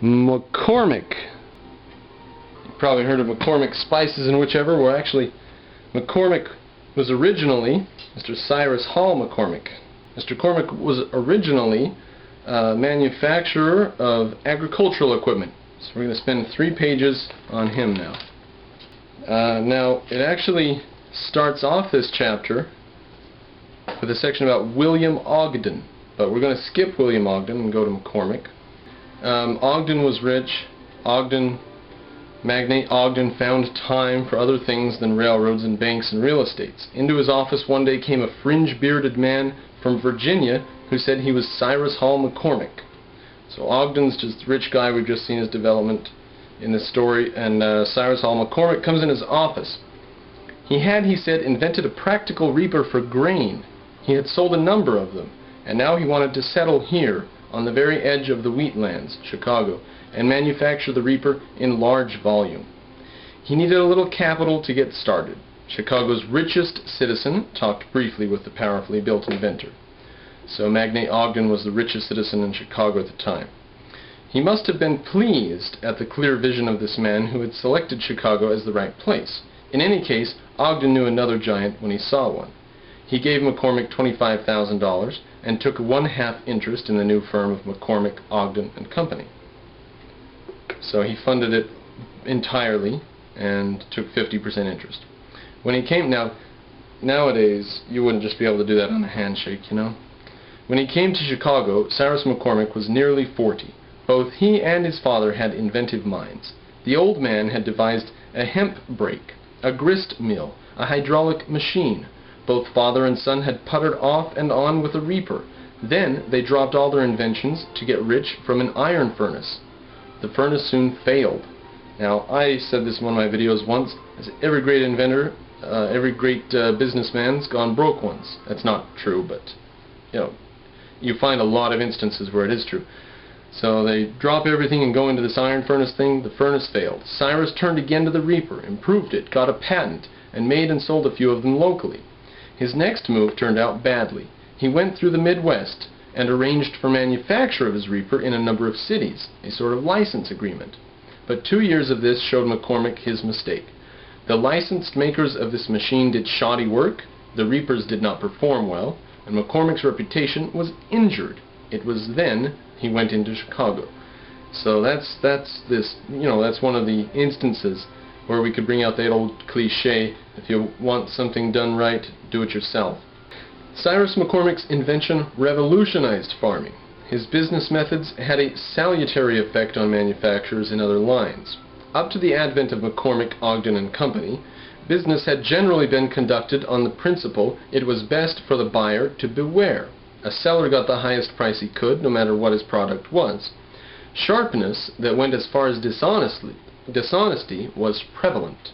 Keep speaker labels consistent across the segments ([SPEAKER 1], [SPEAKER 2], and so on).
[SPEAKER 1] McCormick. You've probably heard of McCormick spices and whichever. Well, actually, McCormick was originally Mr. Cyrus Hall McCormick. Mr. McCormick was originally a manufacturer of agricultural equipment. So we're going to spend 3 pages on him now. Now, it actually starts off this chapter with a section about William Ogden, but we're going to skip William Ogden and go to McCormick. Ogden was rich. Magnate Ogden found time for other things than railroads and banks and real estates. Into his office one day came a fringe-bearded man from Virginia who said he was Cyrus Hall McCormick. So Ogden's just a rich guy. We've just seen his development in this story, and Cyrus Hall McCormick comes in his office. He had, he said, invented a practical reaper for grain. He had sold a number of them, and now he wanted to settle here on the very edge of the wheatlands, Chicago, and manufacture the reaper in large volume. He needed a little capital to get started. Chicago's richest citizen talked briefly with the powerfully built inventor. So Magnate Ogden was the richest citizen in Chicago at the time. He must have been pleased at the clear vision of this man who had selected Chicago as the right place. In any case, Ogden knew another giant when he saw one. He gave McCormick $25,000 and took 1/2 interest in the new firm of McCormick, Ogden and Company. So he funded it entirely and took 50% interest. When he came, nowadays you wouldn't just be able to do that on a handshake, you know. When he came to Chicago, Cyrus McCormick was nearly 40. Both he and his father had inventive minds. The old man had devised a hemp brake, a grist mill, a hydraulic machine. Both father and son had puttered off and on with a reaper. Then they dropped all their inventions to get rich from an iron furnace. The furnace soon failed. Now, I said this in one of my videos once, as every great inventor, every great businessman's gone broke once. That's not true, but, you know, you find a lot of instances where it is true. So they drop everything and go into this iron furnace thing. The furnace failed. Cyrus turned again to the reaper, improved it, got a patent, and made and sold a few of them locally. His next move turned out badly. He went through the Midwest and arranged for manufacture of his reaper in a number of cities, a sort of license agreement. But 2 years of this showed McCormick his mistake. The licensed makers of this machine did shoddy work, the reapers did not perform well, and McCormick's reputation was injured. It was then he went into Chicago. So that's one of the instances where we could bring out that old cliche, if you want something done right, do it yourself. Cyrus McCormick's invention revolutionized farming. His business methods had a salutary effect on manufacturers in other lines. Up to the advent of McCormick, Ogden and Company, business had generally been conducted on the principle it was best for the buyer to beware. A seller got the highest price he could, no matter what his product was. Sharpness that went as far as dishonesty was prevalent.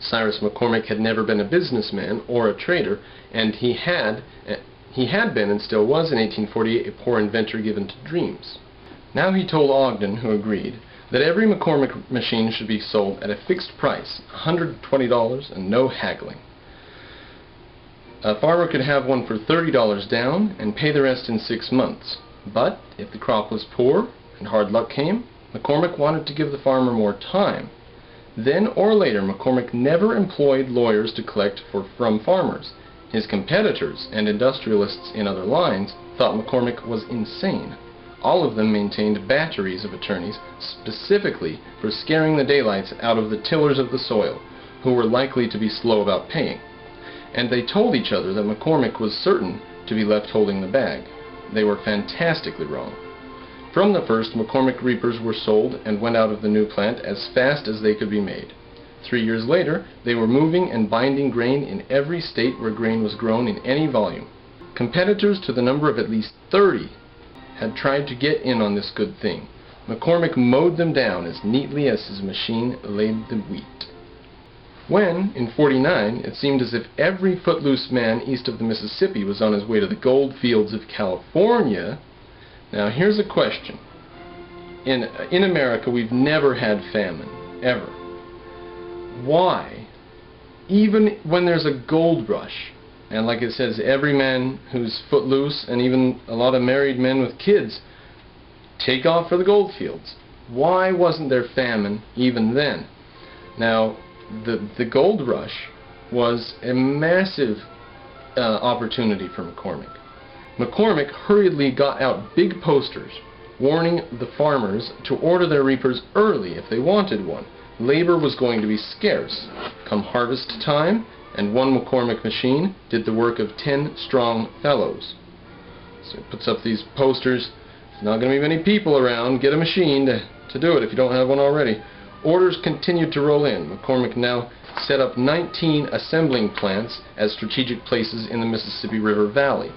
[SPEAKER 1] Cyrus McCormick had never been a businessman or a trader, and he had been and still was in 1848 a poor inventor given to dreams. Now he told Ogden, who agreed, that every McCormick machine should be sold at a fixed price, $120 and no haggling. A farmer could have one for $30 down and pay the rest in 6 months. But if the crop was poor and hard luck came, McCormick wanted to give the farmer more time. Then or later, McCormick never employed lawyers to collect from farmers. His competitors and industrialists in other lines thought McCormick was insane. All of them maintained batteries of attorneys specifically for scaring the daylights out of the tillers of the soil, who were likely to be slow about paying. And they told each other that McCormick was certain to be left holding the bag. They were fantastically wrong. From the first, McCormick reapers were sold and went out of the new plant as fast as they could be made. 3 years later, they were moving and binding grain in every state where grain was grown in any volume. Competitors to the number of at least 30 had tried to get in on this good thing. McCormick mowed them down as neatly as his machine laid the wheat. When, in *49, it seemed as if every footloose man east of the Mississippi was on his way to the gold fields of California. Now here's a question. In America, we've never had famine, ever. Why, even when there's a gold rush, and like it says, every man who's footloose, and even a lot of married men with kids, take off for the gold fields. Why wasn't there famine even then? Now, the gold rush was a massive opportunity for McCormick. McCormick hurriedly got out big posters warning the farmers to order their reapers early if they wanted one. Labor was going to be scarce come harvest time, and one McCormick machine did the work of 10 strong fellows. So he puts up these posters. There's not going to be many people around. Get a machine to do it if you don't have one already. Orders continued to roll in. McCormick now set up 19 assembling plants as strategic places in the Mississippi River Valley.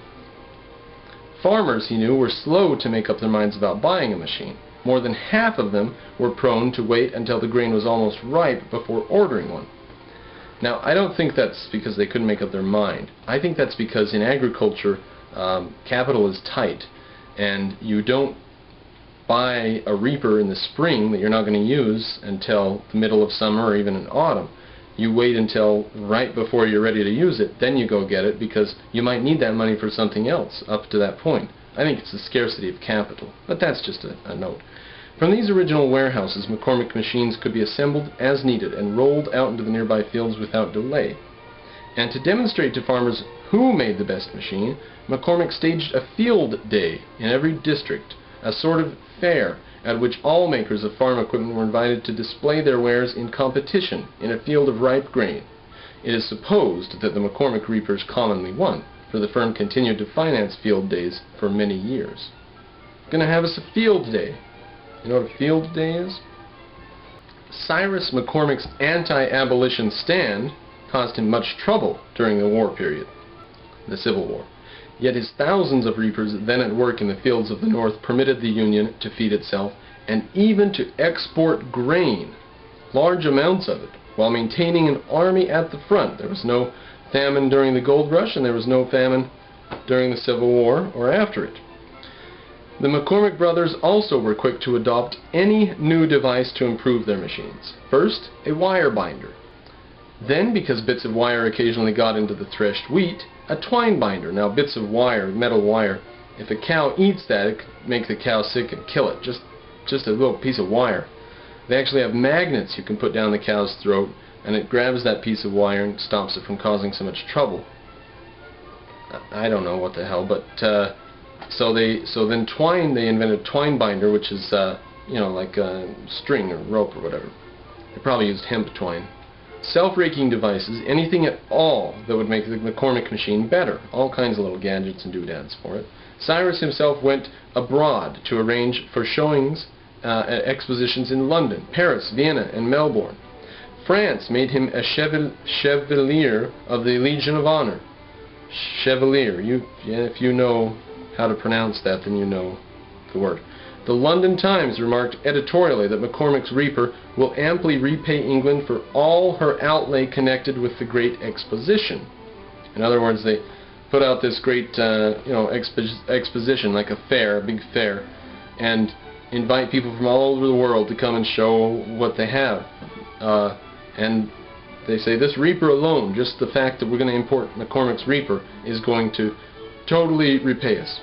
[SPEAKER 1] Farmers, he knew, were slow to make up their minds about buying a machine. More than half of them were prone to wait until the grain was almost ripe before ordering one. Now, I don't think that's because they couldn't make up their mind. I think that's because in agriculture, capital is tight, and you don't buy a reaper in the spring that you're not going to use until the middle of summer or even in autumn. You wait until right before you're ready to use it, then you go get it, because you might need that money for something else up to that point. I think it's the scarcity of capital, but that's just a note. From these original warehouses, McCormick machines could be assembled as needed and rolled out into the nearby fields without delay. And to demonstrate to farmers who made the best machine, McCormick staged a field day in every district, a sort of fair at which all makers of farm equipment were invited to display their wares in competition in a field of ripe grain. It is supposed that the McCormick reapers commonly won, for the firm continued to finance field days for many years. Going to have us a field day. You know what a field day is? Cyrus McCormick's anti-abolition stand caused him much trouble during the war period, the Civil War. Yet his thousands of reapers then at work in the fields of the North permitted the Union to feed itself and even to export grain, large amounts of it, while maintaining an army at the front. There was no famine during the gold rush, and there was no famine during the Civil War or after it. The McCormick brothers also were quick to adopt any new device to improve their machines. First, a wire binder. Then, because bits of wire occasionally got into the threshed wheat, a twine binder. Now, bits of wire, metal wire, if a cow eats that, it can make the cow sick and kill it. Just a little piece of wire. They actually have magnets you can put down the cow's throat, and it grabs that piece of wire and stops it from causing so much trouble. I don't know what the hell, but so then twine. They invented twine binder, which is like a string or rope or whatever. They probably used hemp twine. Self-raking devices, anything at all that would make the McCormick machine better. All kinds of little gadgets and doodads for it. Cyrus himself went abroad to arrange for showings at expositions in London, Paris, Vienna, and Melbourne. France made him a Chevalier of the Legion of Honor. Chevalier. If you know how to pronounce that, then you know the word. The London Times remarked editorially that McCormick's reaper will amply repay England for all her outlay connected with the Great Exposition. In other words, they put out this great exposition, like a fair, a big fair, and invite people from all over the world to come and show what they have. And they say this reaper alone, just the fact that we're going to import McCormick's reaper, is going to totally repay us.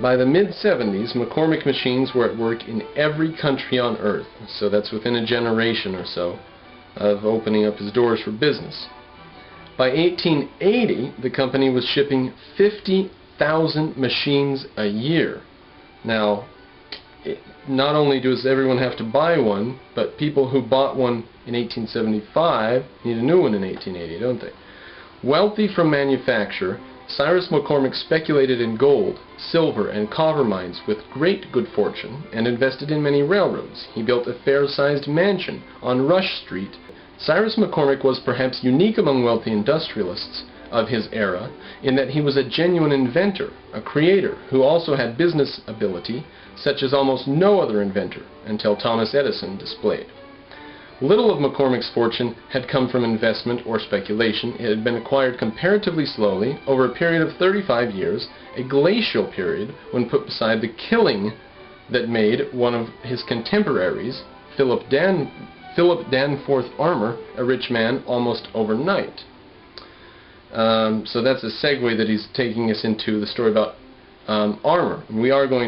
[SPEAKER 1] By the mid-70s, McCormick machines were at work in every country on Earth, so that's within a generation or so of opening up his doors for business. By 1880, the company was shipping 50,000 machines a year. Now, not only does everyone have to buy one, but people who bought one in 1875 need a new one in 1880, don't they? Wealthy from manufacture, Cyrus McCormick speculated in gold, silver, and copper mines with great good fortune and invested in many railroads. He built a fair-sized mansion on Rush Street. Cyrus McCormick was perhaps unique among wealthy industrialists of his era in that he was a genuine inventor, a creator, who also had business ability such as almost no other inventor until Thomas Edison displayed. Little of McCormick's fortune had come from investment or speculation. It had been acquired comparatively slowly over a period of 35 years, a glacial period when put beside the killing that made one of his contemporaries, Philip Danforth Armour, a rich man almost overnight. So that's a segue that he's taking us into the story about armor. We are going